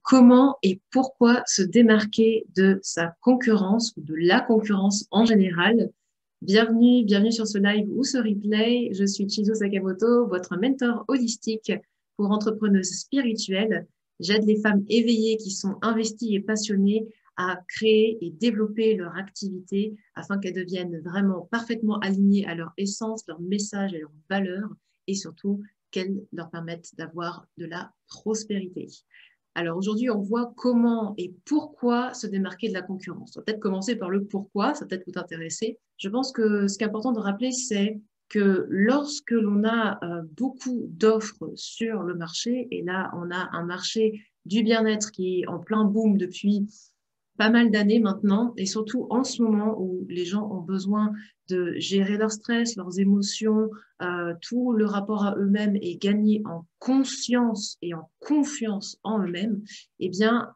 comment et pourquoi se démarquer de sa concurrence ou de la concurrence en général. Bienvenue sur ce live ou ce replay. Je suis Chizo Sakamoto, votre mentor holistique pour entrepreneuses spirituelles. J'aide les femmes éveillées qui sont investies et passionnées à créer et développer leur activité afin qu'elles deviennent vraiment parfaitement alignées à leur essence, leur message et leurs valeurs et surtout qu'elles leur permettent d'avoir de la prospérité. Alors aujourd'hui, on voit comment et pourquoi se démarquer de la concurrence. On va peut-être commencer par le pourquoi, ça va peut-être vous intéresser. Je pense que ce qui est important de rappeler, c'est que lorsque l'on a beaucoup d'offres sur le marché, et là on a un marché du bien-être qui est en plein boom depuis pas mal d'années maintenant, et surtout en ce moment où les gens ont besoin de gérer leur stress, leurs émotions, tout le rapport à eux-mêmes et gagner en conscience et en confiance en eux-mêmes, eh bien,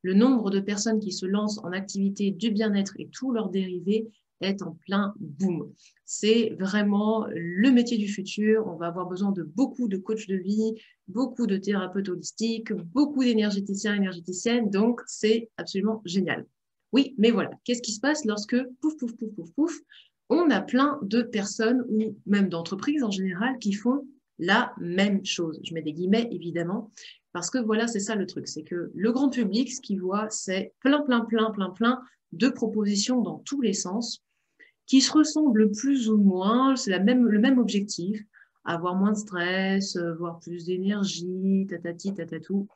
le nombre de personnes qui se lancent en activité du bien-être et tous leurs dérivés est en plein boom. C'est vraiment le métier du futur. On va avoir besoin de beaucoup de coachs de vie, beaucoup de thérapeutes holistiques, beaucoup d'énergéticiens et énergéticiennes. Donc, c'est absolument génial. Oui, mais voilà, qu'est-ce qui se passe lorsque, pouf, pouf, pouf, pouf, pouf, on a plein de personnes ou même d'entreprises en général qui font la même chose. Je mets des guillemets, évidemment, parce que voilà, c'est ça le truc, c'est que le grand public, ce qu'il voit, c'est plein de propositions dans tous les sens qui se ressemblent plus ou moins, c'est le même objectif, avoir moins de stress, avoir plus d'énergie, tatati, tatatou.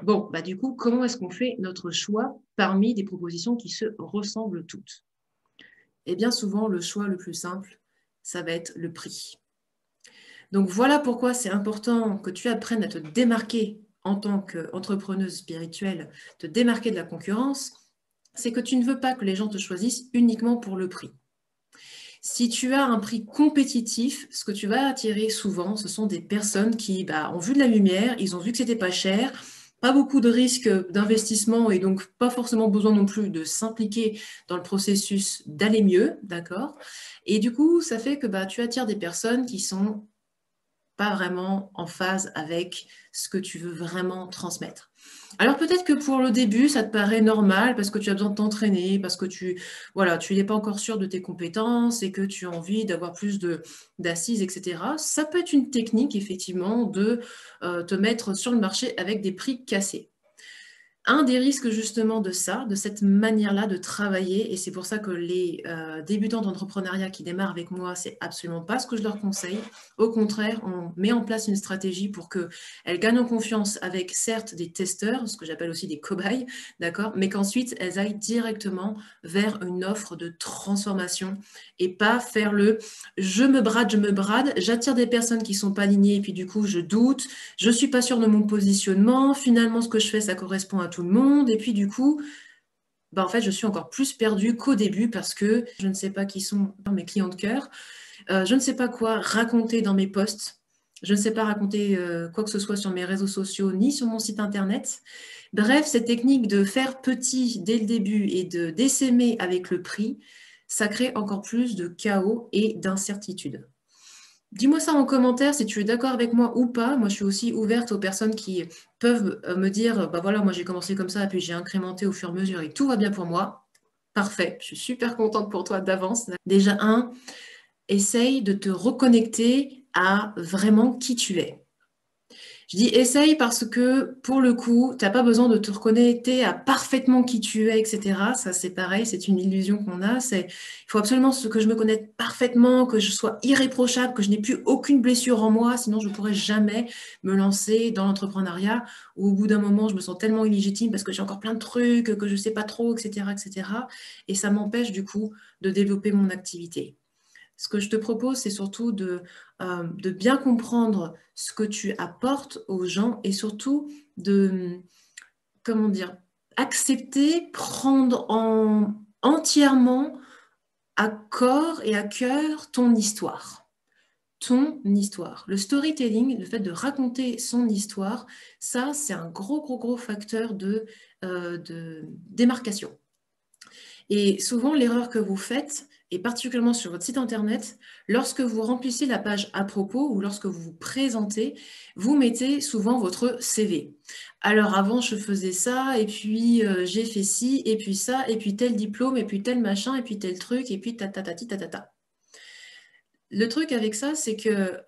Bon, bah du coup, comment est-ce qu'on fait notre choix parmi des propositions qui se ressemblent toutes? Eh bien, souvent, le choix le plus simple, ça va être le prix. Donc voilà pourquoi c'est important que tu apprennes à te démarquer en tant qu'entrepreneuse spirituelle, te démarquer de la concurrence, c'est que tu ne veux pas que les gens te choisissent uniquement pour le prix. Si tu as un prix compétitif, ce que tu vas attirer souvent, ce sont des personnes qui ont vu de la lumière, ils ont vu que c'était pas cher, pas beaucoup de risques d'investissement et donc pas forcément besoin non plus de s'impliquer dans le processus d'aller mieux, d'accord? Et du coup, ça fait que tu attires des personnes qui sont pas vraiment en phase avec ce que tu veux vraiment transmettre. Alors peut-être que pour le début, ça te paraît normal parce que tu as besoin de t'entraîner, parce que tu n'es pas encore sûr de tes compétences et que tu as envie d'avoir plus d'assises, etc. Ça peut être une technique, effectivement, de te mettre sur le marché avec des prix cassés. Un des risques justement de ça, de cette manière-là de travailler, et c'est pour ça que les débutants d'entrepreneuriat qui démarrent avec moi, c'est absolument pas ce que je leur conseille. Au contraire, on met en place une stratégie pour qu'elles gagnent en confiance avec certes des testeurs, ce que j'appelle aussi des cobayes, d'accord, mais qu'ensuite elles aillent directement vers une offre de transformation et pas faire le je me brade, j'attire des personnes qui sont pas alignées et puis du coup je doute, je suis pas sûre de mon positionnement, finalement ce que je fais ça correspond à tout le monde et puis du coup en fait je suis encore plus perdue qu'au début parce que je ne sais pas qui sont mes clients de cœur, je ne sais pas quoi raconter dans mes posts, je ne sais pas raconter quoi que ce soit sur mes réseaux sociaux ni sur mon site internet. Bref, cette technique de faire petit dès le début et d'essaimer avec le prix, ça crée encore plus de chaos et d'incertitude. Dis-moi ça en commentaire si tu es d'accord avec moi ou pas. Moi, je suis aussi ouverte aux personnes qui peuvent me dire, voilà, moi j'ai commencé comme ça, puis j'ai incrémenté au fur et à mesure et tout va bien pour moi. Parfait, je suis super contente pour toi d'avance. Déjà, essaye de te reconnecter à vraiment qui tu es. Je dis essaye parce que pour le coup, tu n'as pas besoin de te reconnecter à parfaitement qui tu es, etc. Ça, c'est pareil, c'est une illusion qu'on a. Il faut absolument que je me connaisse parfaitement, que je sois irréprochable, que je n'ai plus aucune blessure en moi, sinon je ne pourrais jamais me lancer dans l'entrepreneuriat où au bout d'un moment, je me sens tellement illégitime parce que j'ai encore plein de trucs, que je ne sais pas trop, etc., etc. Et ça m'empêche du coup de développer mon activité. Ce que je te propose, c'est surtout de bien comprendre ce que tu apportes aux gens et surtout de, comment dire, accepter, prendre entièrement à corps et à cœur ton histoire. Ton histoire. Le storytelling, le fait de raconter son histoire, ça, c'est un gros facteur de démarcation. Et souvent, l'erreur que vous faites, et particulièrement sur votre site internet, lorsque vous remplissez la page à propos ou lorsque vous vous présentez, vous mettez souvent votre CV. Alors avant, je faisais ça, et puis j'ai fait ci, et puis ça, et puis tel diplôme, et puis tel machin, et puis tel truc, et puis tatatati tatata. Le truc avec ça, c'est que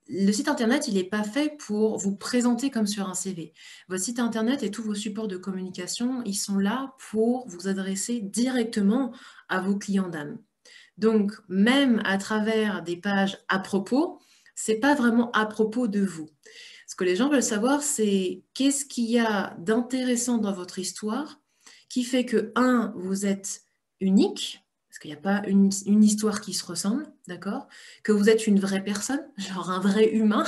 le site internet, il n'est pas fait pour vous présenter comme sur un CV. Votre site internet et tous vos supports de communication, ils sont là pour vous adresser directement à vos clients d'âme. Donc, même à travers des pages à propos, c'est pas vraiment à propos de vous. Ce que les gens veulent savoir, c'est qu'est-ce qu'il y a d'intéressant dans votre histoire qui fait que, un, vous êtes unique, parce qu'il n'y a pas une histoire qui se ressemble, d'accord? Que vous êtes une vraie personne, genre un vrai humain.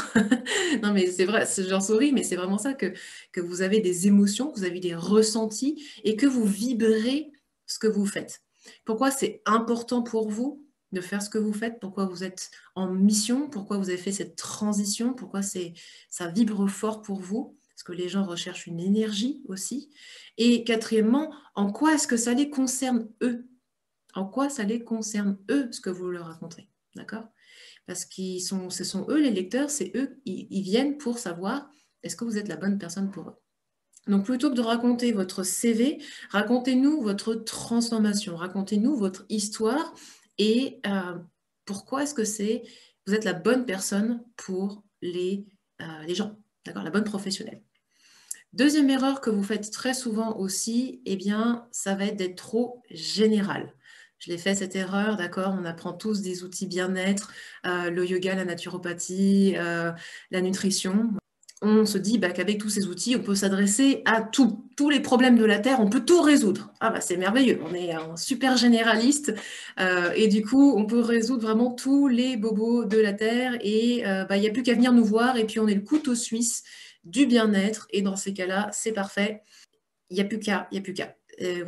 Non, mais c'est vrai, j'en souris, mais c'est vraiment ça, que vous avez des émotions, que vous avez des ressentis et que vous vibrez ce que vous faites. Pourquoi c'est important pour vous de faire ce que vous faites? Pourquoi vous êtes en mission? Pourquoi vous avez fait cette transition? Pourquoi ça vibre fort pour vous? Parce que les gens recherchent une énergie aussi. Et quatrièmement, en quoi est-ce que ça les concerne eux? En quoi ça les concerne eux, ce que vous leur racontez? D'accord? Parce que ce sont eux les lecteurs, c'est eux, ils viennent pour savoir est-ce que vous êtes la bonne personne pour eux. Donc plutôt que de raconter votre CV, racontez-nous votre transformation, racontez-nous votre histoire et pourquoi est-ce que vous êtes la bonne personne pour les gens, d'accord, la bonne professionnelle. Deuxième erreur que vous faites très souvent aussi, eh bien, ça va être d'être trop général. Je l'ai fait cette erreur, d'accord, on apprend tous des outils bien-être, le yoga, la naturopathie, la nutrition. On se dit bah, qu'avec tous ces outils, on peut s'adresser à tous les problèmes de la Terre, on peut tout résoudre. Ah bah c'est merveilleux, on est un super généraliste et du coup, on peut résoudre vraiment tous les bobos de la Terre et bah, il n'y a plus qu'à venir nous voir et puis on est le couteau suisse du bien-être et dans ces cas-là, c'est parfait. Il n'y a plus qu'à, il n'y a plus qu'à.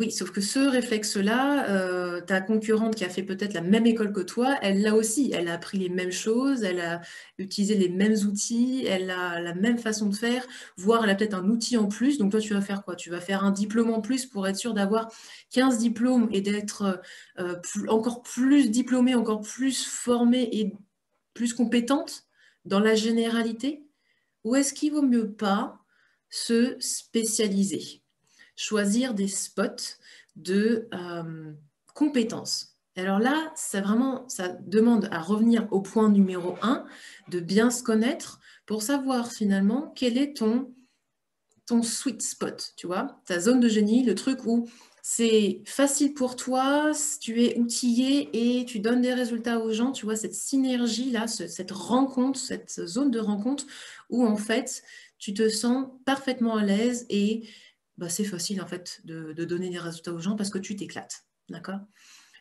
Oui, sauf que ce réflexe-là, ta concurrente qui a fait peut-être la même école que toi, elle l'a aussi. Elle a appris les mêmes choses, elle a utilisé les mêmes outils, elle a la même façon de faire, voire elle a peut-être un outil en plus. Donc toi, tu vas faire quoi? Tu vas faire un diplôme en plus pour être sûr d'avoir 15 diplômes et d'être encore plus diplômée, encore plus formée et plus compétente dans la généralité? Ou est-ce qu'il vaut mieux pas se spécialiser? Choisir des spots de compétences. Alors là, ça demande à revenir au point numéro 1, de bien se connaître pour savoir finalement quel est ton sweet spot, tu vois, ta zone de génie, le truc où c'est facile pour toi, tu es outillé et tu donnes des résultats aux gens, tu vois, cette synergie-là, cette rencontre, cette zone de rencontre où en fait, tu te sens parfaitement à l'aise et bah, c'est facile en fait de donner des résultats aux gens parce que tu t'éclates, d'accord?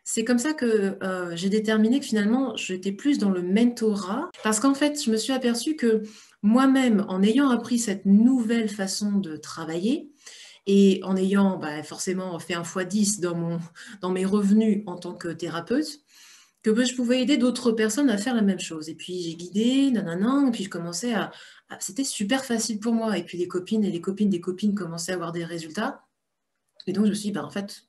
C'est comme ça que j'ai déterminé que finalement, j'étais plus dans le mentorat parce qu'en fait, je me suis aperçue que moi-même, en ayant appris cette nouvelle façon de travailler et en ayant bah, forcément fait un x10 dans mes revenus en tant que thérapeute, que bah, je pouvais aider d'autres personnes à faire la même chose. Et puis j'ai guidé, nanana, et puis je commençais c'était super facile pour moi. Et puis les copines et les copines des copines commençaient à avoir des résultats. Et donc je me suis dit, bah, en fait,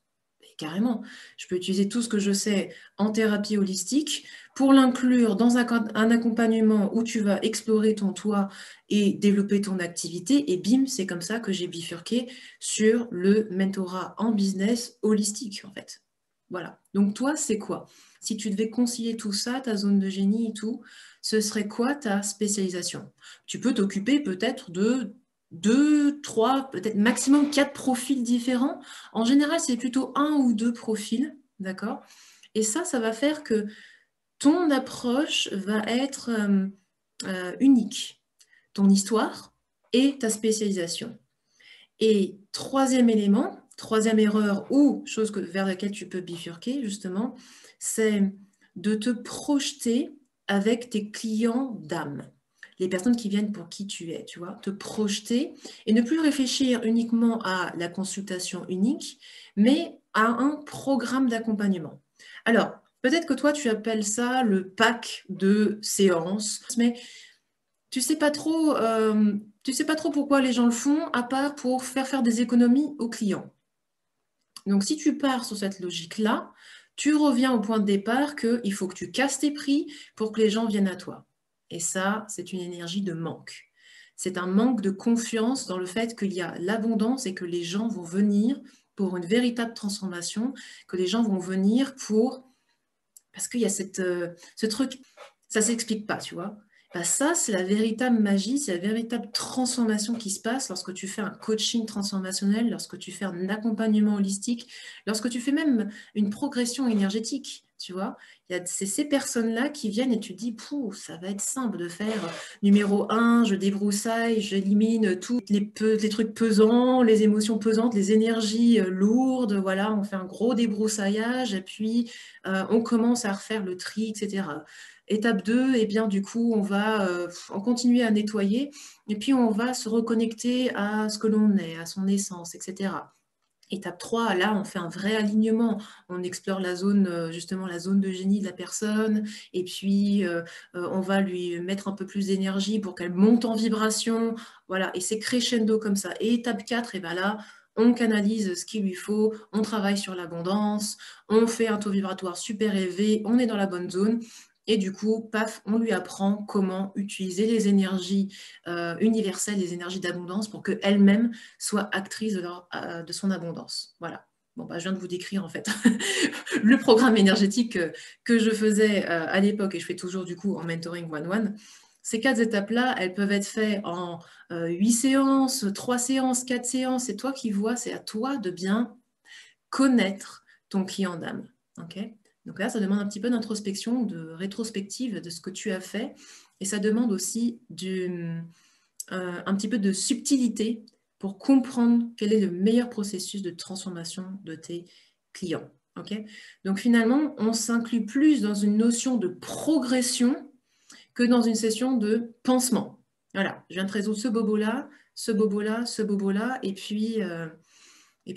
carrément, je peux utiliser tout ce que je sais en thérapie holistique pour l'inclure dans un accompagnement où tu vas explorer ton toi et développer ton activité. Et bim, c'est comme ça que j'ai bifurqué sur le mentorat en business holistique, en fait. Voilà. Donc toi, c'est quoi? Si tu devais concilier tout ça, ta zone de génie et tout, ce serait quoi ta spécialisation? Tu peux t'occuper peut-être de 2, 3, peut-être maximum 4 profils différents. En général, c'est plutôt un ou deux profils, d'accord? Et ça va faire que ton approche va être unique. Ton histoire et ta spécialisation. Et troisième élément, troisième erreur ou chose vers laquelle tu peux bifurquer, justement, c'est de te projeter avec tes clients d'âme. Les personnes qui viennent pour qui tu es, tu vois, te projeter et ne plus réfléchir uniquement à la consultation unique, mais à un programme d'accompagnement. Alors, peut-être que toi, tu appelles ça le pack de séances, mais tu sais pas trop, tu sais pas trop pourquoi les gens le font, à part pour faire des économies aux clients. Donc, si tu pars sur cette logique-là, tu reviens au point de départ qu'il faut que tu casses tes prix pour que les gens viennent à toi. Et ça, c'est une énergie de manque. C'est un manque de confiance dans le fait qu'il y a l'abondance et que les gens vont venir pour une véritable transformation, que les gens vont venir pour... Parce qu'il y a ce truc, ça ne s'explique pas, tu vois. Ben ça, c'est la véritable magie, c'est la véritable transformation qui se passe lorsque tu fais un coaching transformationnel, lorsque tu fais un accompagnement holistique, lorsque tu fais même une progression énergétique, tu vois. C'est ces personnes-là qui viennent et tu te dis, pouh, ça va être simple de faire numéro 1, je débroussaille, j'élimine tous les trucs pesants, les émotions pesantes, les énergies lourdes, voilà, on fait un gros débroussaillage et puis on commence à refaire le tri, etc. Étape 2, eh bien, du coup, on va continuer à nettoyer et puis on va se reconnecter à ce que l'on est, à son essence, etc. Étape 3, là, on fait un vrai alignement. On explore la zone, justement, la zone de génie de la personne. Et puis, on va lui mettre un peu plus d'énergie pour qu'elle monte en vibration. Voilà, et c'est crescendo comme ça. Et étape 4, et bien là, on canalise ce qu'il lui faut, on travaille sur l'abondance, on fait un taux vibratoire super élevé, on est dans la bonne zone. Et du coup, paf, on lui apprend comment utiliser les énergies universelles, les énergies d'abondance pour qu'elle-même soit actrice de son abondance. Voilà. Bon, bah, je viens de vous décrire en fait le programme énergétique que je faisais à l'époque et je fais toujours du coup en mentoring one-one. Ces 4 étapes-là, elles peuvent être faites en 8 séances, 3 séances, 4 séances. C'est toi qui vois, c'est à toi de bien connaître ton client d'âme. Okay, donc là, ça demande un petit peu d'introspection, de rétrospective de ce que tu as fait. Et ça demande aussi un petit peu de subtilité pour comprendre quel est le meilleur processus de transformation de tes clients. Okay, donc finalement, on s'inclut plus dans une notion de progression que dans une session de pansement. Voilà, je viens de résoudre ce bobo-là, ce bobo-là, ce bobo-là, et puis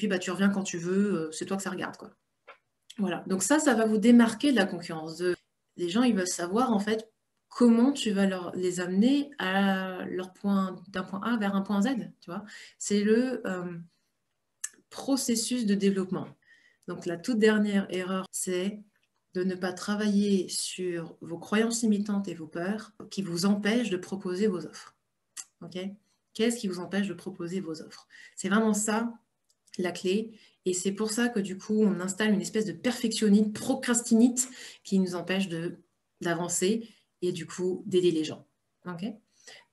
bah, tu reviens quand tu veux, c'est toi que ça regarde, quoi. Voilà, donc ça va vous démarquer de la concurrence. Les gens, ils veulent savoir, en fait, comment tu vas les amener à d'un point A vers un point Z, tu vois. C'est le processus de développement. Donc, la toute dernière erreur, c'est de ne pas travailler sur vos croyances limitantes et vos peurs qui vous empêchent de proposer vos offres. Ok ? Qu'est-ce qui vous empêche de proposer vos offres? C'est vraiment ça la clé. Et c'est pour ça que du coup, on installe une espèce de perfectionnite, procrastinite qui nous empêche d'avancer et du coup d'aider les gens. Okay,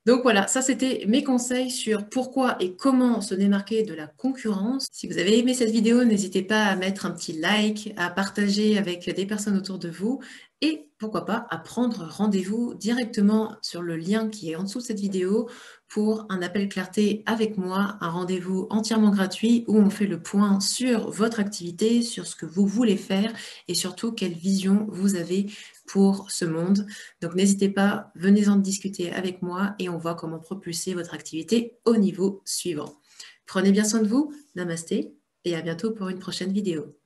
donc voilà, ça c'était mes conseils sur pourquoi et comment se démarquer de la concurrence. Si vous avez aimé cette vidéo, n'hésitez pas à mettre un petit like, à partager avec des personnes autour de vous et pourquoi pas à prendre rendez-vous directement sur le lien qui est en dessous de cette vidéo pour un appel clarté avec moi, un rendez-vous entièrement gratuit où on fait le point sur votre activité, sur ce que vous voulez faire et surtout quelle vision vous avez pour ce monde. Donc n'hésitez pas, venez en discuter avec moi et on voit comment propulser votre activité au niveau suivant. Prenez bien soin de vous, namasté et à bientôt pour une prochaine vidéo.